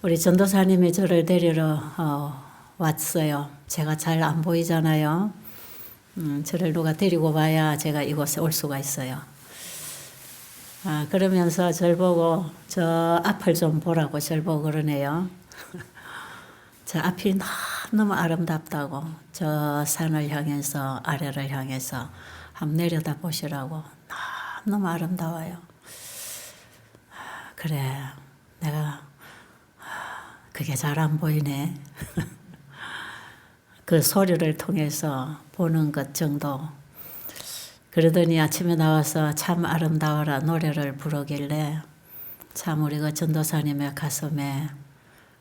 우리 전도사님이 저를 데리러 왔어요. 제가 잘 안 보이잖아요. 저를 누가 데리고 와야 제가 이곳에 올 수가 있어요. 그러면서 절 보고 저 앞을 좀 보라고 절 보고 그러네요. 저 앞이 너무 아름답다고 저 산을 향해서 아래를 향해서 한번 내려다 보시라고 너무 아름다워요. 그래, 내가 그게 잘 안 보이네. 그 소리를 통해서 보는 것 정도. 그러더니 아침에 나와서 참 아름다워라 노래를 부르길래 참 우리 그 전도사님의 가슴에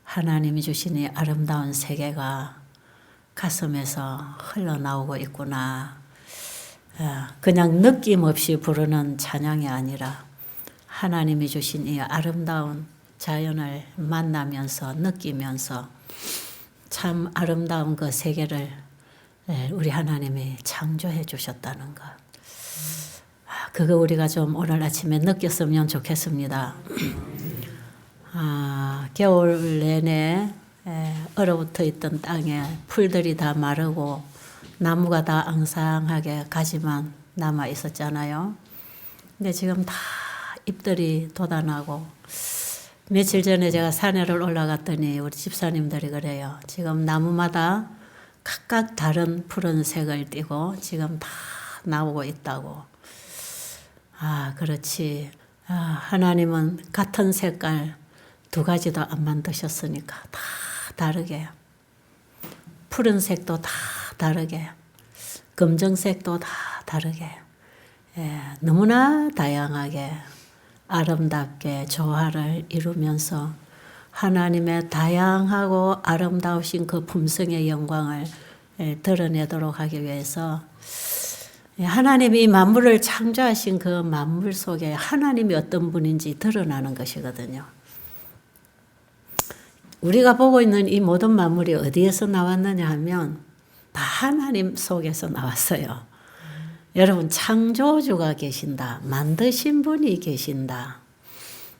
하나님이 주신 이 아름다운 세계가 가슴에서 흘러나오고 있구나. 그냥 느낌 없이 부르는 찬양이 아니라 하나님이 주신 이 아름다운 자연을 만나면서 느끼면서 참 아름다운 그 세계를 우리 하나님이 창조해 주셨다는 것. 그거 우리가 좀 오늘 아침에 느꼈으면 좋겠습니다. 겨울 내내 얼어붙어 있던 땅에 풀들이 다 마르고 나무가 다 앙상하게 가지만 남아 있었잖아요. 근데 지금 다 잎들이 돋아나고 며칠 전에 제가 산에를 올라갔더니 우리 집사님들이 그래요. 지금 나무마다 각각 다른 푸른색을 띠고 지금 다 나오고 있다고. 그렇지. 하나님은 같은 색깔 두 가지도 안 만드셨으니까 다 다르게. 푸른색도 다 다르게. 검정색도 다 다르게. 너무나 다양하게 아름답게 조화를 이루면서 하나님의 다양하고 아름다우신 그 품성의 영광을 드러내도록 하기 위해서 하나님이 만물을 창조하신 그 만물 속에 하나님이 어떤 분인지 드러나는 것이거든요. 우리가 보고 있는 이 모든 만물이 어디에서 나왔느냐 하면 다 하나님 속에서 나왔어요. 여러분 창조주가 계신다. 만드신 분이 계신다.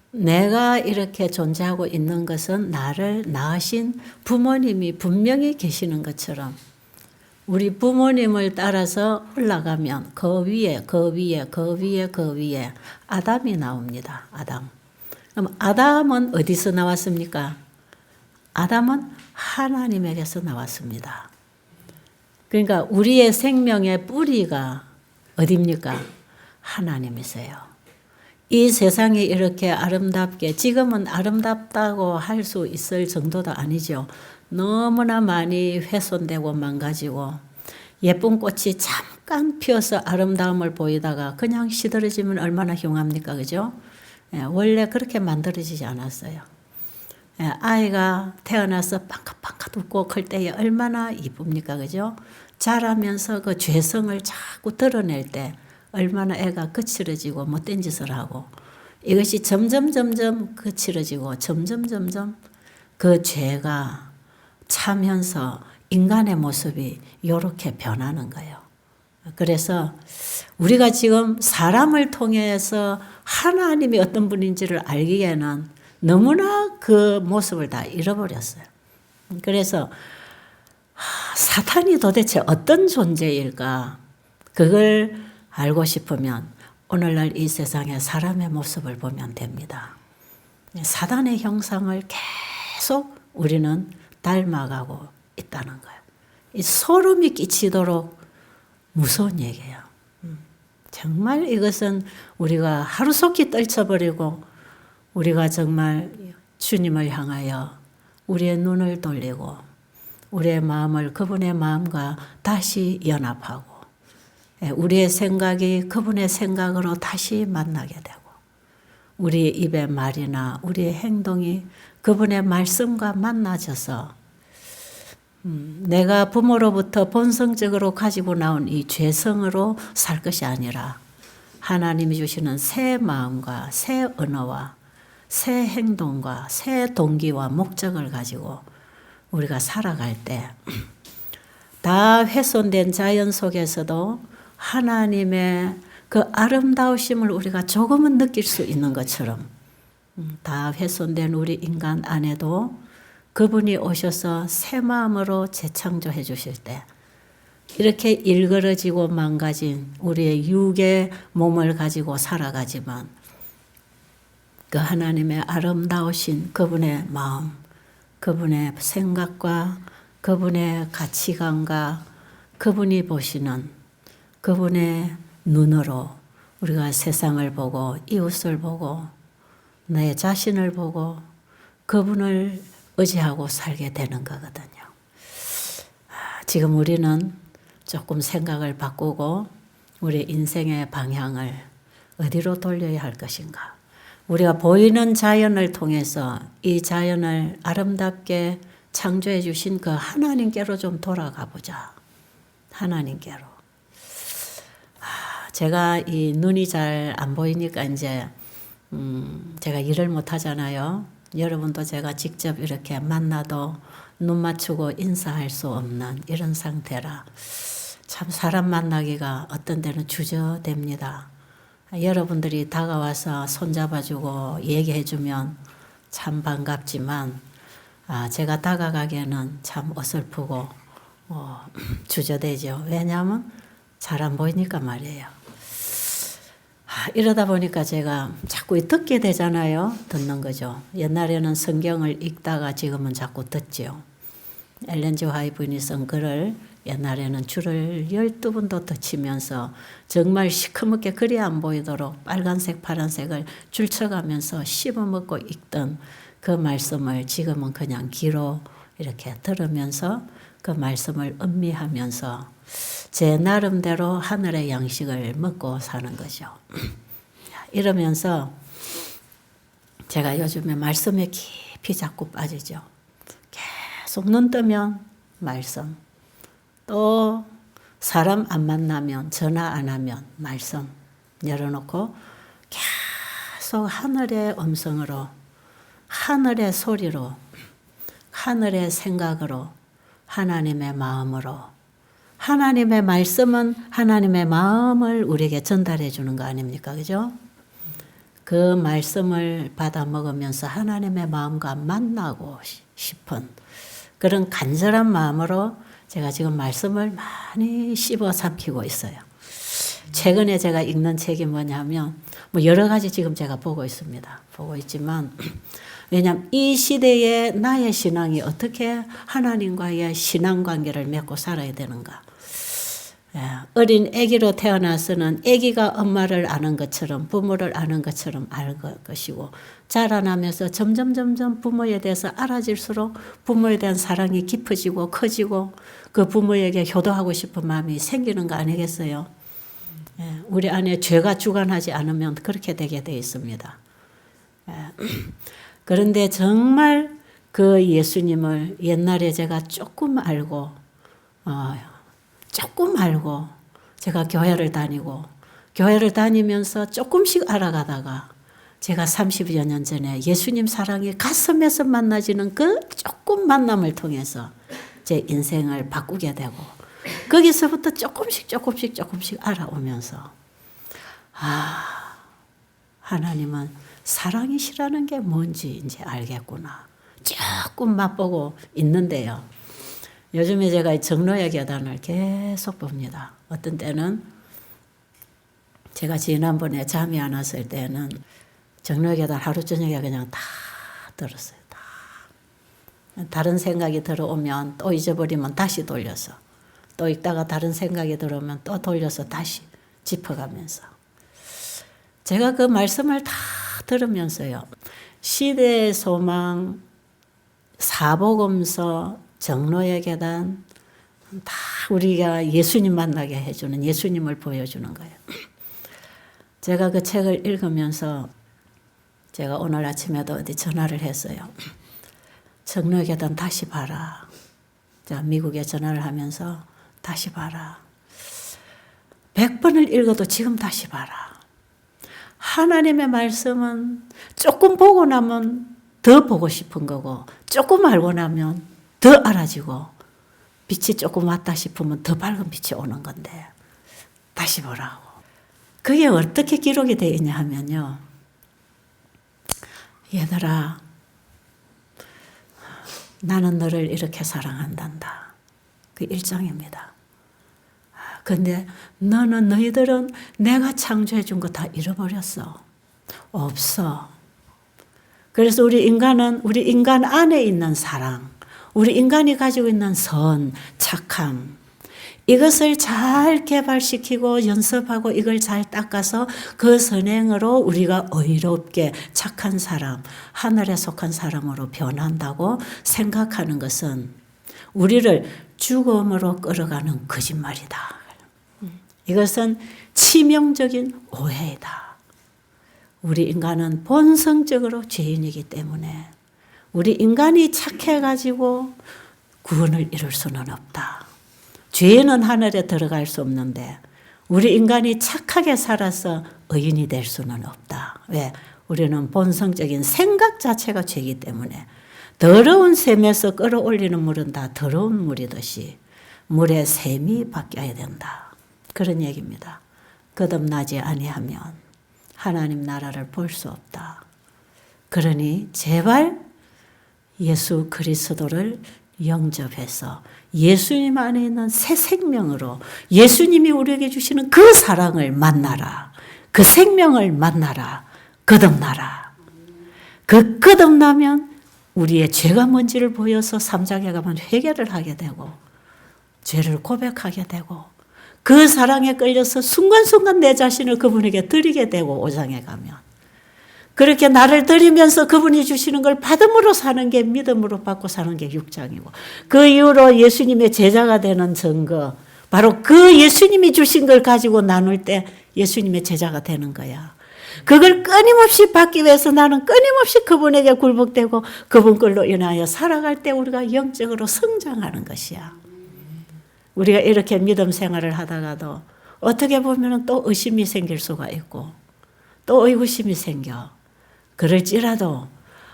내가 이렇게 존재하고 있는 것은 나를 낳으신 부모님이 분명히 계시는 것처럼 우리 부모님을 따라서 올라가면 그 위에 아담이 나옵니다. 아담. 그럼 아담은 어디서 나왔습니까? 아담은 하나님에게서 나왔습니다. 그러니까 우리의 생명의 뿌리가 어디입니까? 하나님이세요. 이 세상이 이렇게 아름답게 지금은 아름답다고 할 수 있을 정도도 아니죠. 너무나 많이 훼손되고 망가지고 예쁜 꽃이 잠깐 피어서 아름다움을 보이다가 그냥 시들어지면 얼마나 흉합니까? 그죠? 원래 그렇게 만들어지지 않았어요. 아이가 태어나서 빵긋빵긋 웃고 클 때에 얼마나 이쁩니까? 그죠? 자라면서 그 죄성을 자꾸 드러낼 때 얼마나 애가 거칠어지고 못된 짓을 하고 이것이 점점 거칠어지고 점점 그 죄가 차면서 인간의 모습이 이렇게 변하는 거예요. 그래서 우리가 지금 사람을 통해서 하나님이 어떤 분인지를 알기에는 너무나 그 모습을 다 잃어버렸어요. 그래서 사탄이 도대체 어떤 존재일까? 그걸 알고 싶으면 오늘날 이 세상의 사람의 모습을 보면 됩니다. 사단의 형상을 계속 우리는 닮아가고 있다는 거예요. 이 소름이 끼치도록 무서운 얘기예요. 정말 이것은 우리가 하루속히 떨쳐버리고 우리가 정말 주님을 향하여 우리의 눈을 돌리고 우리의 마음을 그분의 마음과 다시 연합하고 우리의 생각이 그분의 생각으로 다시 만나게 되고 우리의 입의 말이나 우리의 행동이 그분의 말씀과 만나져서 내가 부모로부터 본성적으로 가지고 나온 이 죄성으로 살 것이 아니라 하나님이 주시는 새 마음과 새 언어와 새 행동과 새 동기와 목적을 가지고 우리가 살아갈 때 다 훼손된 자연 속에서도 하나님의 그 아름다우심을 우리가 조금은 느낄 수 있는 것처럼 다 훼손된 우리 인간 안에도 그분이 오셔서 새 마음으로 재창조해 주실 때 이렇게 일그러지고 망가진 우리의 육의 몸을 가지고 살아가지만 그 하나님의 아름다우신 그분의 마음, 그분의 생각과 그분의 가치관과 그분이 보시는 그분의 눈으로 우리가 세상을 보고 이웃을 보고 내 자신을 보고 그분을 의지하고 살게 되는 거거든요. 지금 우리는 조금 생각을 바꾸고 우리 인생의 방향을 어디로 돌려야 할 것인가. 우리가 보이는 자연을 통해서 이 자연을 아름답게 창조해 주신 그 하나님께로 좀 돌아가 보자. 하나님께로. 제가 이 눈이 잘 안 보이니까 이제 제가 일을 못 하잖아요. 여러분도 제가 직접 이렇게 만나도 눈 맞추고 인사할 수 없는 이런 상태라 참 사람 만나기가 어떤 때는 주저됩니다. 여러분들이 다가와서 손잡아주고 얘기해주면 참 반갑지만 제가 다가가기에는 참 어설프고 주저되죠. 왜냐하면 잘 안 보이니까 말이에요. 이러다 보니까 제가 자꾸 듣게 되잖아요. 듣는 거죠. 옛날에는 성경을 읽다가 지금은 자꾸 듣지요. 엘렌 G. 화이트이 쓴 글을 옛날에는 줄을 12번도 덧치면서 정말 시커멓게 글이 안 보이도록 빨간색 파란색을 줄쳐가면서 씹어먹고 읽던 그 말씀을 지금은 그냥 귀로 이렇게 들으면서 그 말씀을 음미하면서 제 나름대로 하늘의 양식을 먹고 사는 거죠. 이러면서 제가 요즘에 말씀에 깊이 자꾸 빠지죠. 계속 눈 뜨면 말씀, 또 사람 안 만나면 전화 안 하면 말씀 열어놓고 계속 하늘의 음성으로 하늘의 소리로 하늘의 생각으로 하나님의 마음으로 하나님의 말씀은 하나님의 마음을 우리에게 전달해 주는 거 아닙니까? 그죠? 그 말씀을 받아 먹으면서 하나님의 마음과 만나고 싶은 그런 간절한 마음으로 제가 지금 말씀을 많이 씹어 삼키고 있어요. 최근에 제가 읽는 책이 뭐냐면 뭐 여러 가지 지금 제가 보고 있습니다. 보고 있지만 왜냐하면 이 시대에 나의 신앙이 어떻게 하나님과의 신앙관계를 맺고 살아야 되는가. 어린 아기로 태어나서는 아기가 엄마를 아는 것처럼 부모를 아는 것처럼 알 것이고 자라나면서 점점 부모에 대해서 알아질수록 부모에 대한 사랑이 깊어지고 커지고 그 부모에게 효도하고 싶은 마음이 생기는 거 아니겠어요? 우리 안에 죄가 주관하지 않으면 그렇게 되게 되어 있습니다. 그런데 정말 그 예수님을 옛날에 제가 조금 알고 제가 교회를 다니면서 조금씩 알아가다가 제가 30여 년 전에 예수님 사랑이 가슴에서 만나지는 그 조금 만남을 통해서 제 인생을 바꾸게 되고 거기서부터 조금씩 알아오면서 하나님은 사랑이시라는 게 뭔지 이제 알겠구나. 조금 맛보고 있는데요. 요즘에 제가 정로의 계단을 계속 봅니다. 어떤 때는 제가 지난번에 잠이 안 왔을 때는 정로의 계단 하루 저녁에 그냥 다 들었어요. 다. 다른 생각이 들어오면 또 잊어버리면 다시 돌려서 또 읽다가 다른 생각이 들어오면 또 돌려서 다시 짚어가면서 제가 그 말씀을 다 들으면서요. 시대의 소망, 사복음서, 정로의 계단 다 우리가 예수님 만나게 해주는 예수님을 보여주는 거예요. 제가 그 책을 읽으면서 제가 오늘 아침에도 어디 전화를 했어요. 정로의 계단 다시 봐라. 제가 미국에 전화를 하면서 다시 봐라. 100번을 읽어도 지금 다시 봐라. 하나님의 말씀은 조금 보고 나면 더 보고 싶은 거고 조금 알고 나면 더 알아지고 빛이 조금 왔다 싶으면 더 밝은 빛이 오는 건데 다시 보라고. 그게 어떻게 기록이 되어 있냐 하면요. 얘들아, 나는 너를 이렇게 사랑한단다. 그 1장입니다. 근데 너희들은 내가 창조해 준 거 다 잃어버렸어. 없어. 그래서 우리 인간 안에 있는 사랑, 우리 인간이 가지고 있는 선, 착함, 이것을 잘 개발시키고 연습하고 이걸 잘 닦아서 그 선행으로 우리가 의롭게 착한 사람, 하늘에 속한 사람으로 변한다고 생각하는 것은 우리를 죽음으로 끌어가는 거짓말이다. 이것은 치명적인 오해이다. 우리 인간은 본성적으로 죄인이기 때문에 우리 인간이 착해가지고 구원을 이룰 수는 없다. 죄는 하늘에 들어갈 수 없는데 우리 인간이 착하게 살아서 의인이 될 수는 없다. 왜? 우리는 본성적인 생각 자체가 죄이기 때문에 더러운 샘에서 끌어올리는 물은 다 더러운 물이듯이 물의 샘이 바뀌어야 된다. 그런 얘기입니다. 거듭나지 아니하면 하나님 나라를 볼 수 없다. 그러니 제발 예수 그리스도를 영접해서 예수님 안에 있는 새 생명으로 예수님이 우리에게 주시는 그 사랑을 만나라. 그 생명을 만나라. 거듭나라. 그 거듭나면 우리의 죄가 뭔지를 보여서 3장에 가면 회개를 하게 되고 죄를 고백하게 되고 그 사랑에 끌려서 순간순간 내 자신을 그분에게 드리게 되고 5장에 가면 그렇게 나를 드리면서 그분이 주시는 걸 받음으로 사는 게 믿음으로 받고 사는 게 6장이고 그 이후로 예수님의 제자가 되는 증거 바로 그 예수님이 주신 걸 가지고 나눌 때 예수님의 제자가 되는 거야. 그걸 끊임없이 받기 위해서 나는 끊임없이 그분에게 굴복되고 그분 걸로 인하여 살아갈 때 우리가 영적으로 성장하는 것이야. 우리가 이렇게 믿음 생활을 하다가도 어떻게 보면 또 의심이 생길 수가 있고 또 의구심이 생겨. 그럴지라도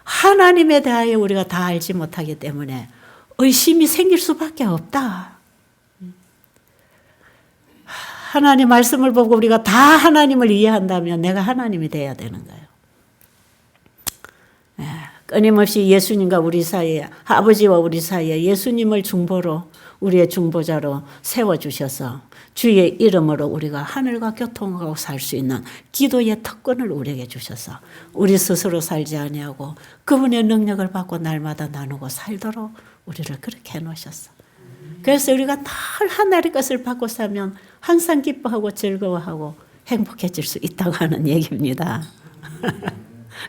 하나님에 대하여 우리가 다 알지 못하기 때문에 의심이 생길 수밖에 없다. 하나님 말씀을 보고 우리가 다 하나님을 이해한다면 내가 하나님이 돼야 되는 거예요. 끊임없이 예수님과 우리 사이에 아버지와 우리 사이에 예수님을 중보로 우리의 중보자로 세워주셔서 주의 이름으로 우리가 하늘과 교통하고 살 수 있는 기도의 특권을 우리에게 주셔서 우리 스스로 살지 아니하고 그분의 능력을 받고 날마다 나누고 살도록 우리를 그렇게 해놓으셨어. 그래서 우리가 늘 하나님의 것을 받고 살면 항상 기뻐하고 즐거워하고 행복해질 수 있다고 하는 얘기입니다.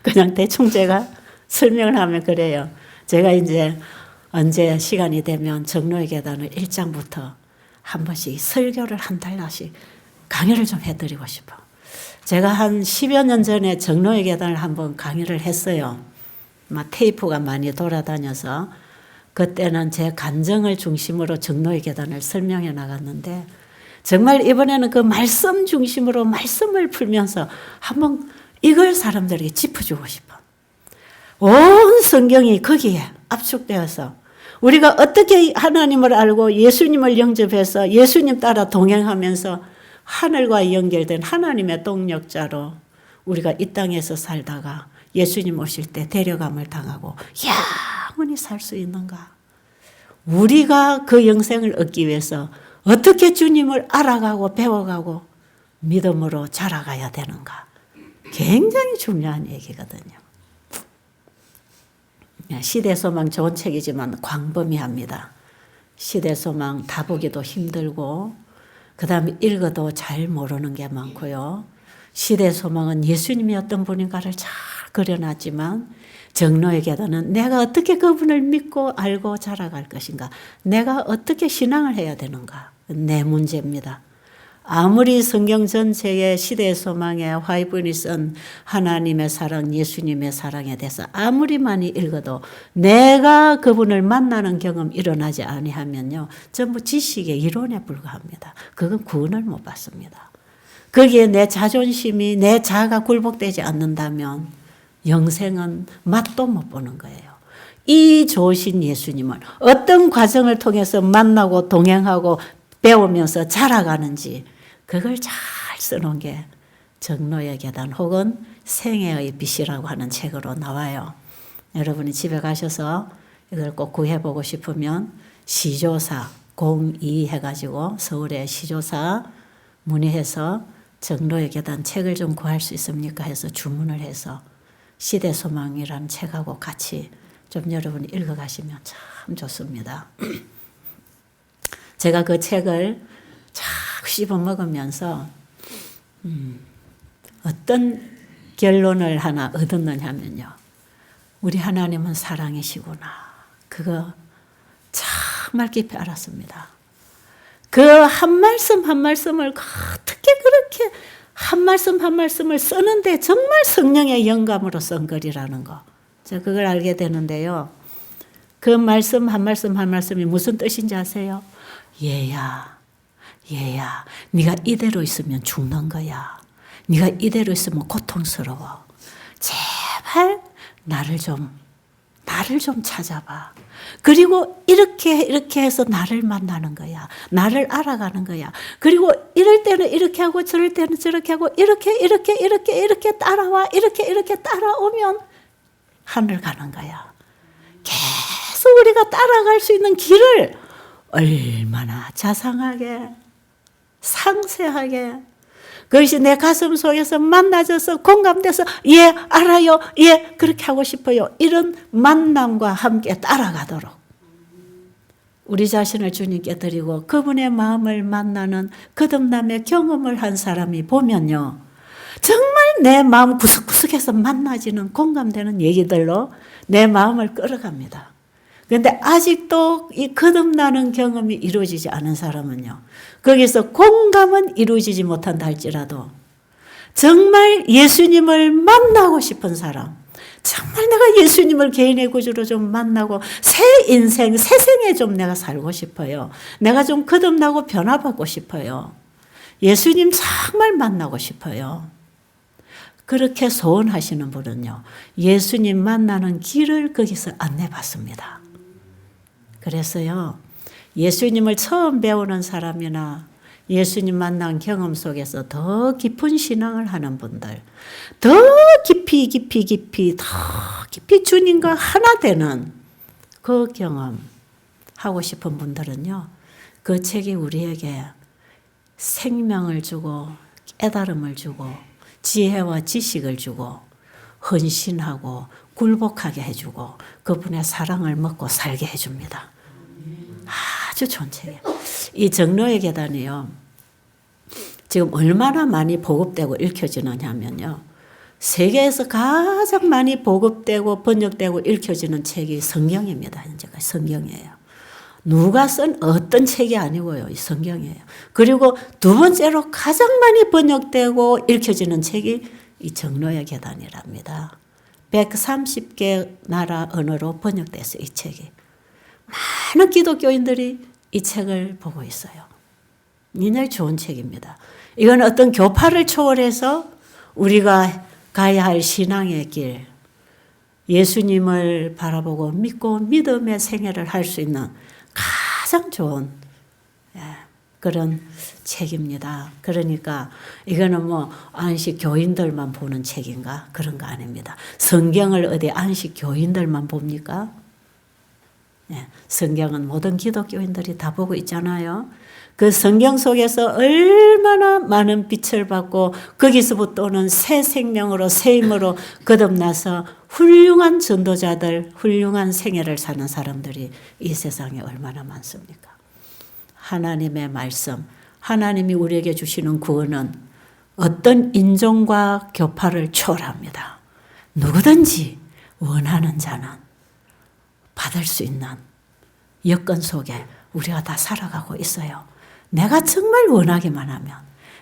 그냥 대충 제가 설명을 하면 그래요. 제가 이제 언제 시간이 되면 정로의 계단을 1장부터 한 번씩 설교를 한 달씩 강의를 좀 해드리고 싶어. 제가 한 10여 년 전에 정로의 계단을 한번 강의를 했어요. 테이프가 많이 돌아다녀서 그때는 제 간증을 중심으로 정로의 계단을 설명해 나갔는데 정말 이번에는 그 말씀 중심으로 말씀을 풀면서 한번 이걸 사람들에게 짚어주고 싶어. 온 성경이 거기에 압축되어서 우리가 어떻게 하나님을 알고 예수님을 영접해서 예수님 따라 동행하면서 하늘과 연결된 하나님의 동력자로 우리가 이 땅에서 살다가 예수님 오실 때 데려감을 당하고 영원히 살 수 있는가? 우리가 그 영생을 얻기 위해서 어떻게 주님을 알아가고 배워가고 믿음으로 자라가야 되는가? 굉장히 중요한 얘기거든요. 시대소망 좋은 책이지만 광범위합니다. 시대소망 다 보기도 힘들고 그 다음에 읽어도 잘 모르는 게 많고요. 시대소망은 예수님이 어떤 분인가를 잘 그려놨지만 정로의 계단은 내가 어떻게 그분을 믿고 알고 자라갈 것인가, 내가 어떻게 신앙을 해야 되는가, 내 문제입니다. 아무리 성경 전체의 시대의 소망에 화이분이 쓴 하나님의 사랑, 예수님의 사랑에 대해서 아무리 많이 읽어도 내가 그분을 만나는 경험 일어나지 아니하면요, 전부 지식의 이론에 불과합니다. 그건 구원을 못 받습니다. 거기에 내 자존심이, 내 자아가 굴복되지 않는다면 영생은 맛도 못 보는 거예요. 이 좋으신 예수님을 어떤 과정을 통해서 만나고 동행하고 배우면서 자라가는지 그걸 잘 써놓은 게 정로의 계단 혹은 생애의 빛이라고 하는 책으로 나와요. 여러분이 집에 가셔서 이걸 꼭 구해보고 싶으면 시조사 02 해가지고 서울의 시조사 문의해서 정로의 계단 책을 좀 구할 수 있습니까 해서 주문을 해서 시대소망이라는 책하고 같이 좀 여러분이 읽어가시면 참 좋습니다. 제가 그 책을 쫙 씹어 먹으면서 어떤 결론을 하나 얻었느냐 하면요. 우리 하나님은 사랑이시구나. 그거 정말 깊이 알았습니다. 그 한 말씀 한 말씀을 어떻게 그렇게 한 말씀 한 말씀을 쓰는데 정말 성령의 영감으로 쓴 글이라는 거. 제가 그걸 알게 되는데요. 그 말씀 한 말씀 한 말씀이 무슨 뜻인지 아세요? 얘야, 네가 이대로 있으면 죽는 거야. 네가 이대로 있으면 고통스러워. 제발 나를 좀 찾아봐. 그리고 이렇게 해서 나를 만나는 거야. 나를 알아가는 거야. 그리고 이럴 때는 이렇게 하고 저럴 때는 저렇게 하고 이렇게 따라와. 이렇게 따라오면 하늘 가는 거야. 계속 우리가 따라갈 수 있는 길을 얼마나 자상하게 상세하게 그것이 내 가슴 속에서 만나져서 공감돼서 예 알아요 예 그렇게 하고 싶어요. 이런 만남과 함께 따라가도록 우리 자신을 주님께 드리고 그분의 마음을 만나는 거듭남의 경험을 한 사람이 보면요. 정말 내 마음 구석구석에서 만나지는 공감되는 얘기들로 내 마음을 끌어갑니다. 그런데 아직도 이 거듭나는 경험이 이루어지지 않은 사람은요. 거기서 공감은 이루어지지 못한다 할지라도 정말 예수님을 만나고 싶은 사람, 정말 내가 예수님을 개인의 구주로 좀 만나고 새 인생, 새 생에 좀 내가 살고 싶어요. 내가 좀 거듭나고 변화받고 싶어요. 예수님 정말 만나고 싶어요. 그렇게 소원하시는 분은요. 예수님 만나는 길을 거기서 안내받습니다. 그래서요. 예수님을 처음 배우는 사람이나 예수님 만난 경험 속에서 더 깊은 신앙을 하는 분들, 더 깊이 주님과 하나 되는 그 경험 하고 싶은 분들은요. 그 책이 우리에게 생명을 주고 깨달음을 주고 지혜와 지식을 주고 헌신하고 굴복하게 해주고 그분의 사랑을 먹고 살게 해줍니다. 아주 좋은 책이에요. 이 정로의 계단이요. 지금 얼마나 많이 보급되고 읽혀지느냐 하면요. 세계에서 가장 많이 보급되고 번역되고 읽혀지는 책이 성경입니다. 현재가 성경이에요. 누가 쓴 어떤 책이 아니고요. 이 성경이에요. 그리고 두 번째로 가장 많이 번역되고 읽혀지는 책이 이 정로의 계단이랍니다. 130개 나라 언어로 번역돼서 이 책이. 많은 기독교인들이 이 책을 보고 있어요. 굉장히 좋은 책입니다. 이건 어떤 교파를 초월해서 우리가 가야 할 신앙의 길, 예수님을 바라보고 믿고 믿음의 생애를 할 수 있는 가장 좋은 그런 책입니다. 그러니까 이거는 뭐 안식 교인들만 보는 책인가? 그런 거 아닙니다. 성경을 어디 안식 교인들만 봅니까? 성경은 모든 기독교인들이 다 보고 있잖아요. 그 성경 속에서 얼마나 많은 빛을 받고 거기서부터 오는 새 생명으로 새 힘으로 거듭나서 훌륭한 전도자들, 훌륭한 생애를 사는 사람들이 이 세상에 얼마나 많습니까? 하나님의 말씀, 하나님이 우리에게 주시는 구원은 어떤 인종과 교파를 초월합니다. 누구든지 원하는 자는 받을 수 있는 여건 속에 우리가 다 살아가고 있어요. 내가 정말 원하기만 하면,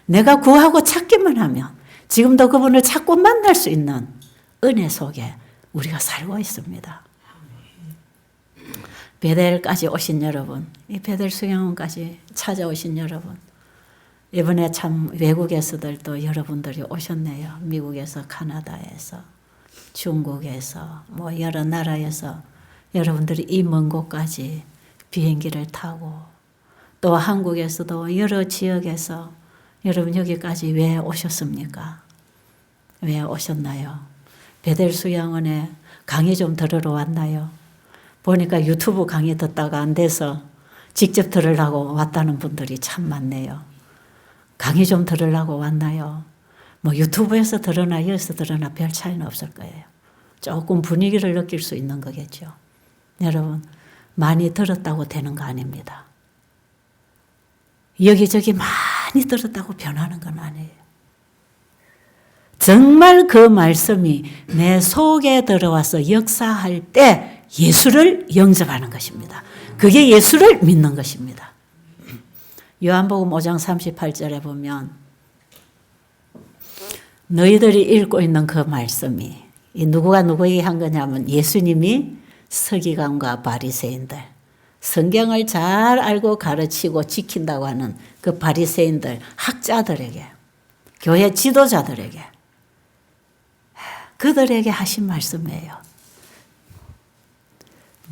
내가 구하고 찾기만 하면 지금도 그분을 찾고 만날 수 있는 은혜 속에 우리가 살고 있습니다. 베델까지 오신 여러분, 이 베델 수양원까지 찾아오신 여러분, 이번에 참 외국에서들도 여러분들이 오셨네요. 미국에서, 카나다에서, 중국에서, 뭐 여러 나라에서 여러분들이 이 먼 곳까지 비행기를 타고 또 한국에서도 여러 지역에서 여러분 여기까지 왜 오셨습니까? 왜 오셨나요? 베델 수양원에 강의 좀 들으러 왔나요? 보니까 유튜브 강의 듣다가 안 돼서 직접 들으려고 왔다는 분들이 참 많네요. 강의 좀 들으려고 왔나요? 뭐 유튜브에서 들으나 여기서 들으나 별 차이는 없을 거예요. 조금 분위기를 느낄 수 있는 거겠죠. 여러분, 많이 들었다고 되는 거 아닙니다. 여기저기 많이 들었다고 변하는 건 아니에요. 정말 그 말씀이 내 속에 들어와서 역사할 때 예수를 영접하는 것입니다. 그게 예수를 믿는 것입니다. 요한복음 5장 38절에 보면 너희들이 읽고 있는 그 말씀이 누구가 누구에게 한 거냐면 예수님이 서기관과 바리새인들, 성경을 잘 알고 가르치고 지킨다고 하는 그 바리새인들, 학자들에게, 교회 지도자들에게, 그들에게 하신 말씀이에요.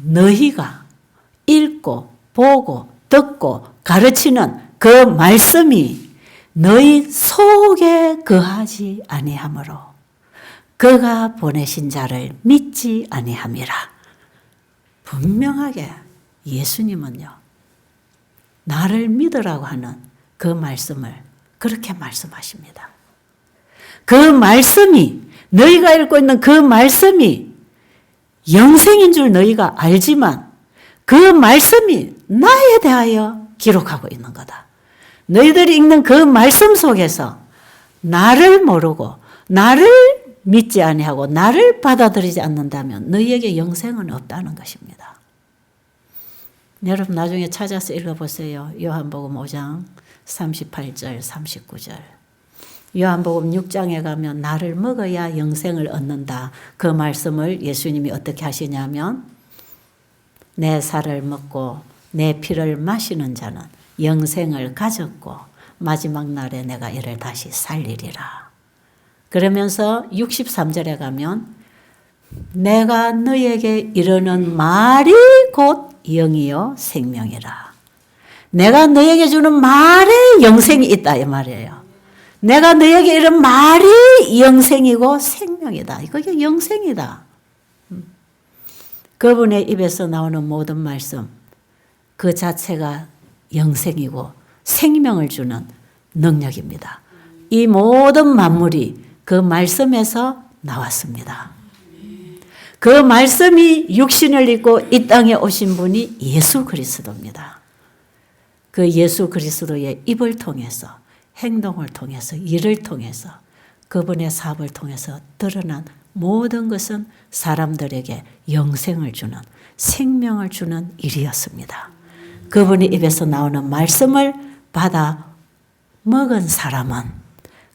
너희가 읽고 보고 듣고 가르치는 그 말씀이 너희 속에 거하지 아니하므로 그가 보내신 자를 믿지 아니함이라. 분명하게 예수님은요, 나를 믿으라고 하는 그 말씀을 그렇게 말씀하십니다. 그 말씀이, 너희가 읽고 있는 그 말씀이 영생인 줄 너희가 알지만 그 말씀이 나에 대하여 기록하고 있는 거다. 너희들이 읽는 그 말씀 속에서 나를 모르고 나를 믿지 아니하고 나를 받아들이지 않는다면 너희에게 영생은 없다는 것입니다. 여러분 나중에 찾아서 읽어보세요. 요한복음 5장 38절 39절. 요한복음 6장에 가면 나를 먹어야 영생을 얻는다. 그 말씀을 예수님이 어떻게 하시냐면 내 살을 먹고 내 피를 마시는 자는 영생을 가졌고 마지막 날에 내가 이를 다시 살리리라. 그러면서 63절에 가면 내가 너에게 이르는 말이 곧 영이요 생명이라. 내가 너에게 주는 말에 영생이 있다 이 말이에요. 내가 너에게 이른 말이 영생이고 생명이다. 그게 영생이다. 그분의 입에서 나오는 모든 말씀 그 자체가 영생이고 생명을 주는 능력입니다. 이 모든 만물이 그 말씀에서 나왔습니다. 그 말씀이 육신을 입고 이 땅에 오신 분이 예수 그리스도입니다. 그 예수 그리스도의 입을 통해서 행동을 통해서 일을 통해서 그분의 사업을 통해서 드러난 모든 것은 사람들에게 영생을 주는 생명을 주는 일이었습니다. 그분의 입에서 나오는 말씀을 받아 먹은 사람은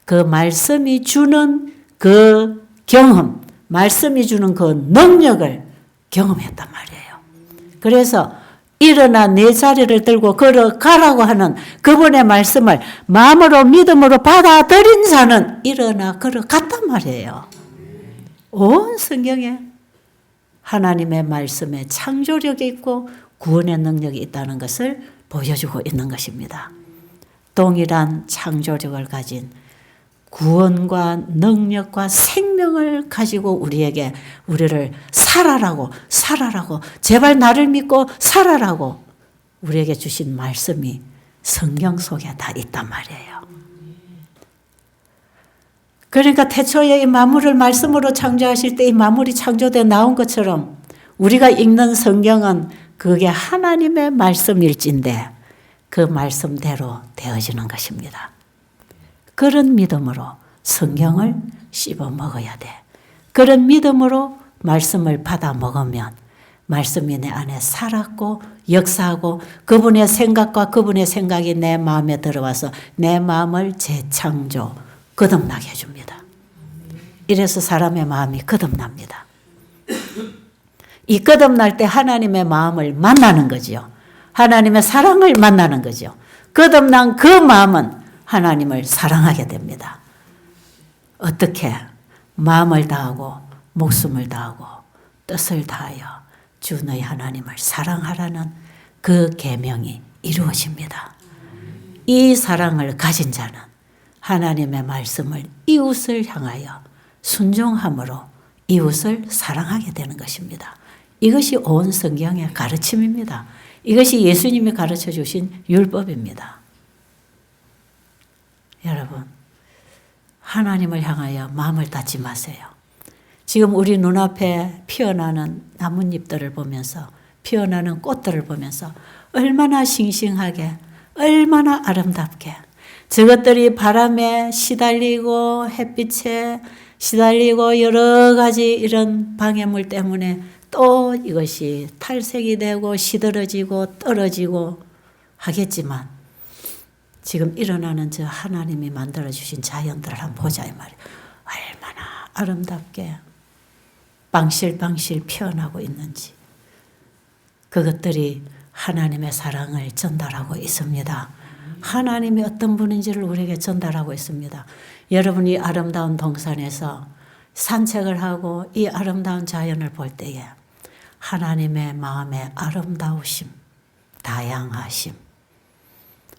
그 말씀이 주는 그 경험, 말씀이 주는 그 능력을 경험했단 말이에요. 그래서 일어나 내 자리를 들고 걸어가라고 하는 그분의 말씀을 마음으로 믿음으로 받아들인 자는 일어나 걸어갔단 말이에요. 온 성경에 하나님의 말씀에 창조력이 있고 구원의 능력이 있다는 것을 보여주고 있는 것입니다. 동일한 창조력을 가진 구원과 능력과 생명을 가지고 우리를 살아라고 제발 나를 믿고 살아라고 우리에게 주신 말씀이 성경 속에 다 있단 말이에요. 그러니까 태초에 이 만물을 말씀으로 창조하실 때 이 만물이 창조되어 나온 것처럼 우리가 읽는 성경은 그게 하나님의 말씀일진데 그 말씀대로 되어지는 것입니다. 그런 믿음으로 성경을 씹어 먹어야 돼. 그런 믿음으로 말씀을 받아 먹으면 말씀이 내 안에 살았고 역사하고 그분의 생각과 그분의 생각이 내 마음에 들어와서 내 마음을 재창조, 거듭나게 해줍니다. 이래서 사람의 마음이 거듭납니다. 이 거듭날 때 하나님의 마음을 만나는 거죠. 하나님의 사랑을 만나는 거죠. 거듭난 그 마음은 하나님을 사랑하게 됩니다. 어떻게? 마음을 다하고 목숨을 다하고 뜻을 다하여 주 너희 하나님을 사랑하라는 그 계명이 이루어집니다. 이 사랑을 가진 자는 하나님의 말씀을 이웃을 향하여 순종함으로 이웃을 사랑하게 되는 것입니다. 이것이 온 성경의 가르침입니다. 이것이 예수님이 가르쳐 주신 율법입니다. 여러분, 하나님을 향하여 마음을 닫지 마세요. 지금 우리 눈앞에 피어나는 나뭇잎들을 보면서, 피어나는 꽃들을 보면서 얼마나 싱싱하게, 얼마나 아름답게 저것들이 바람에 시달리고 햇빛에 시달리고 여러 가지 이런 방해물 때문에 또 이것이 탈색이 되고 시들어지고 떨어지고 하겠지만 지금 일어나는 저 하나님이 만들어주신 자연들을 한번 보자 이 말이에요. 얼마나 아름답게 방실방실 피어나고 있는지. 그것들이 하나님의 사랑을 전달하고 있습니다. 하나님이 어떤 분인지를 우리에게 전달하고 있습니다. 여러분이 아름다운 동산에서 산책을 하고 이 아름다운 자연을 볼 때에 하나님의 마음의 아름다우심, 다양하심,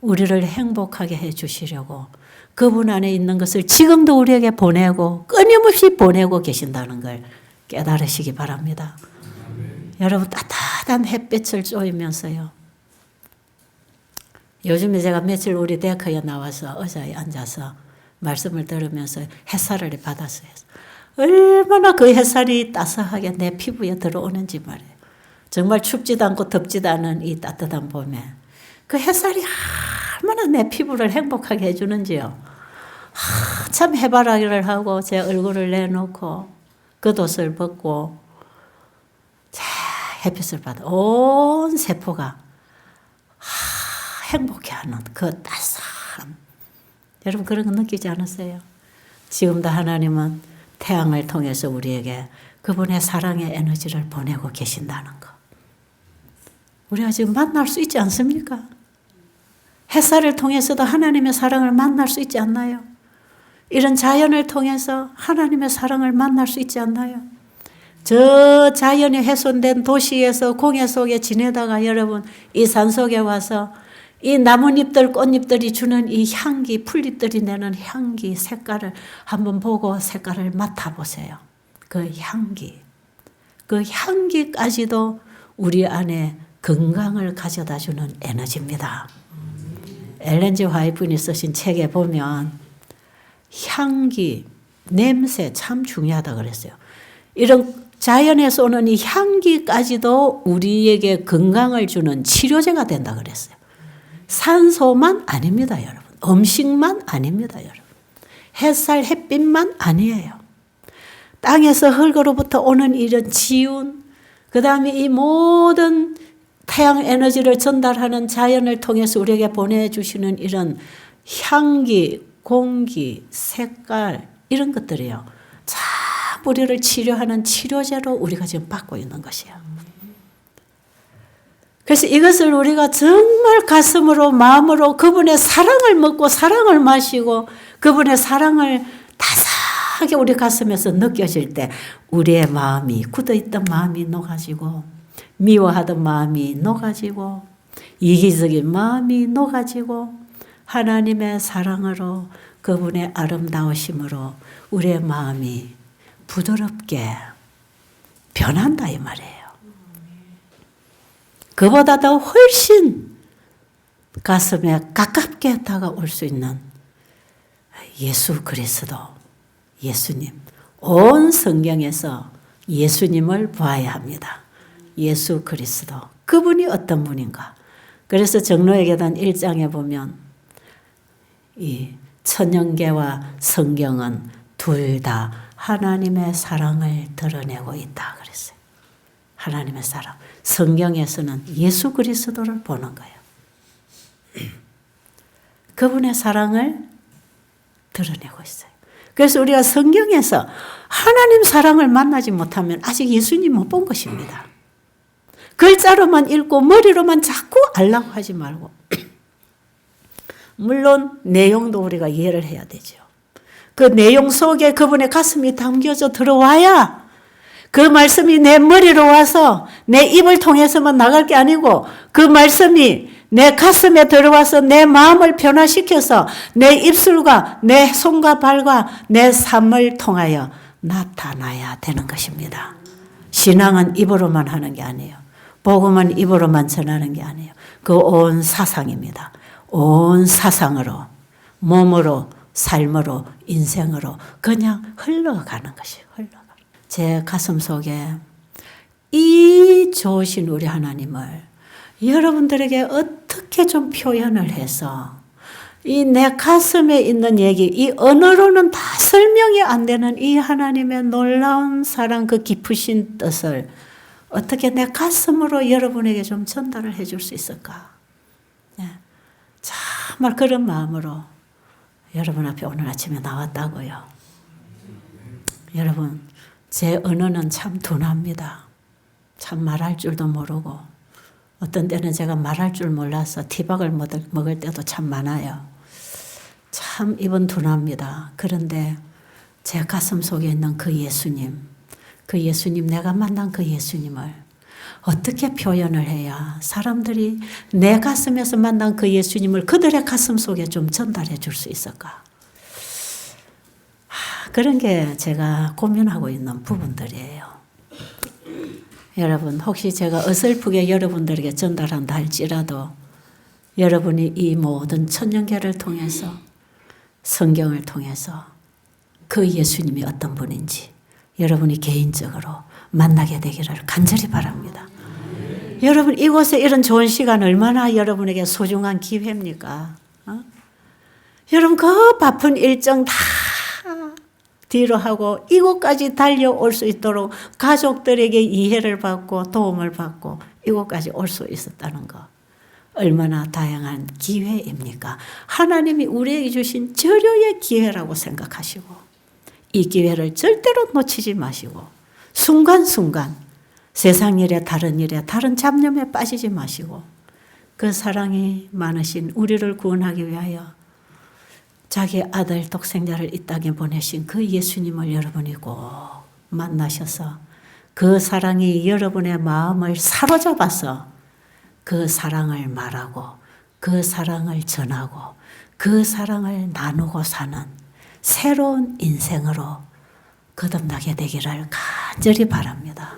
우리를 행복하게 해주시려고 그분 안에 있는 것을 지금도 우리에게 보내고 끊임없이 보내고 계신다는 걸 깨달으시기 바랍니다. 여러분, 따뜻한 햇빛을 쬐면서요. 요즘에 제가 며칠 우리 데크에 나와서 의자에 앉아서 말씀을 들으면서 햇살을 받았어요. 얼마나 그 햇살이 따스하게 내 피부에 들어오는지 말이에요. 정말 춥지도 않고 덥지도 않은 이 따뜻한 봄에 그 햇살이 얼마나 내 피부를 행복하게 해주는지요. 참 해바라기를 하고 제 얼굴을 내놓고 겉옷을 벗고 햇빛을 받아 온 세포가 행복해하는 그 따스함. 여러분 그런 거 느끼지 않았어요? 지금도 하나님은 태양을 통해서 우리에게 그분의 사랑의 에너지를 보내고 계신다는 거. 우리가 지금 만날 수 있지 않습니까? 햇살을 통해서도 하나님의 사랑을 만날 수 있지 않나요? 이런 자연을 통해서 하나님의 사랑을 만날 수 있지 않나요? 저 자연이 훼손된 도시에서 공해 속에 지내다가 여러분 이 산 속에 와서 이 나뭇잎들 꽃잎들이 주는 이 향기, 풀잎들이 내는 향기, 색깔을 한번 보고 색깔을 맡아보세요. 그 향기, 그 향기까지도 우리 안에 건강을 가져다 주는 에너지입니다. 엘렌 G 화이트분이 쓰신 책에 보면 향기, 냄새 참 중요하다고 그랬어요. 이런 자연에서 오는 이 향기까지도 우리에게 건강을 주는 치료제가 된다고 그랬어요. 산소만 아닙니다, 여러분. 음식만 아닙니다, 여러분. 햇살, 햇빛만 아니에요. 땅에서 흙으로부터 오는 이런 지운, 그 다음에 이 모든 태양 에너지를 전달하는 자연을 통해서 우리에게 보내주시는 이런 향기, 공기, 색깔 이런 것들이요. 참 우리를 치료하는 치료제로 우리가 지금 받고 있는 것이에요. 그래서 이것을 우리가 정말 가슴으로 마음으로 그분의 사랑을 먹고 사랑을 마시고 그분의 사랑을 따스하게 우리 가슴에서 느껴질 때 우리의 마음이 굳어있던 마음이 녹아지고 미워하던 마음이 녹아지고 이기적인 마음이 녹아지고 하나님의 사랑으로 그분의 아름다우심으로 우리의 마음이 부드럽게 변한다 이 말이에요. 그보다 더 훨씬 가슴에 가깝게 다가올 수 있는 예수 그리스도, 예수님. 온 성경에서 예수님을 봐야 합니다. 예수 그리스도. 그분이 어떤 분인가. 그래서 정로의 계단 1장에 보면 이 천연계와 성경은 둘 다 하나님의 사랑을 드러내고 있다 그랬어요. 하나님의 사랑. 성경에서는 예수 그리스도를 보는 거예요. 그분의 사랑을 드러내고 있어요. 그래서 우리가 성경에서 하나님 사랑을 만나지 못하면 아직 예수님 못 본 것입니다. 글자로만 읽고 머리로만 자꾸 알라고 하지 말고 물론 내용도 우리가 이해를 해야 되죠. 그 내용 속에 그분의 가슴이 담겨져 들어와야 그 말씀이 내 머리로 와서 내 입을 통해서만 나갈 게 아니고 그 말씀이 내 가슴에 들어와서 내 마음을 변화시켜서 내 입술과 내 손과 발과 내 삶을 통하여 나타나야 되는 것입니다. 신앙은 입으로만 하는 게 아니에요. 복음은 입으로만 전하는 게 아니에요. 그 온 사상입니다. 온 사상으로, 몸으로, 삶으로, 인생으로 그냥 흘러가는 것이에요. 제 가슴 속에 이 좋으신 우리 하나님을 여러분들에게 어떻게 좀 표현을 해서 이 내 가슴에 있는 얘기, 이 언어로는 다 설명이 안 되는 이 하나님의 놀라운 사랑, 그 깊으신 뜻을 어떻게 내 가슴으로 여러분에게 좀 전달을 해줄 수 있을까? 네. 정말 그런 마음으로 여러분 앞에 오늘 아침에 나왔다고요. 여러분, 제 언어는 참 둔합니다. 참 말할 줄도 모르고 어떤 때는 제가 말할 줄 몰라서 티박을 먹을 때도 참 많아요. 참 입은 둔합니다. 그런데 제 가슴 속에 있는 그 예수님, 내가 만난 그 예수님을 어떻게 표현을 해야 사람들이 내 가슴에서 만난 그 예수님을 그들의 가슴 속에 좀 전달해 줄 수 있을까? 그런 게 제가 고민하고 있는 부분들이에요. 여러분, 혹시 제가 어설프게 여러분들에게 전달한다 할지라도 여러분이 이 모든 천년계를 통해서 성경을 통해서 그 예수님이 어떤 분인지 여러분이 개인적으로 만나게 되기를 간절히 바랍니다. 여러분, 이곳에 이런 좋은 시간 얼마나 여러분에게 소중한 기회입니까? 여러분, 그 바쁜 일정 다 뒤로 하고 이곳까지 달려올 수 있도록 가족들에게 이해를 받고 도움을 받고 이곳까지 올 수 있었다는 거. 얼마나 다양한 기회입니까? 하나님이 우리에게 주신 절호의 기회라고 생각하시고 이 기회를 절대로 놓치지 마시고 순간순간 세상 일에 다른 잡념에 빠지지 마시고 그 사랑이 많으신 우리를 구원하기 위하여 자기 아들 독생자를 이 땅에 보내신 그 예수님을 여러분이 꼭 만나셔서 그 사랑이 여러분의 마음을 사로잡아서 그 사랑을 말하고 그 사랑을 전하고 그 사랑을 나누고 사는 새로운 인생으로 거듭나게 되기를 간절히 바랍니다.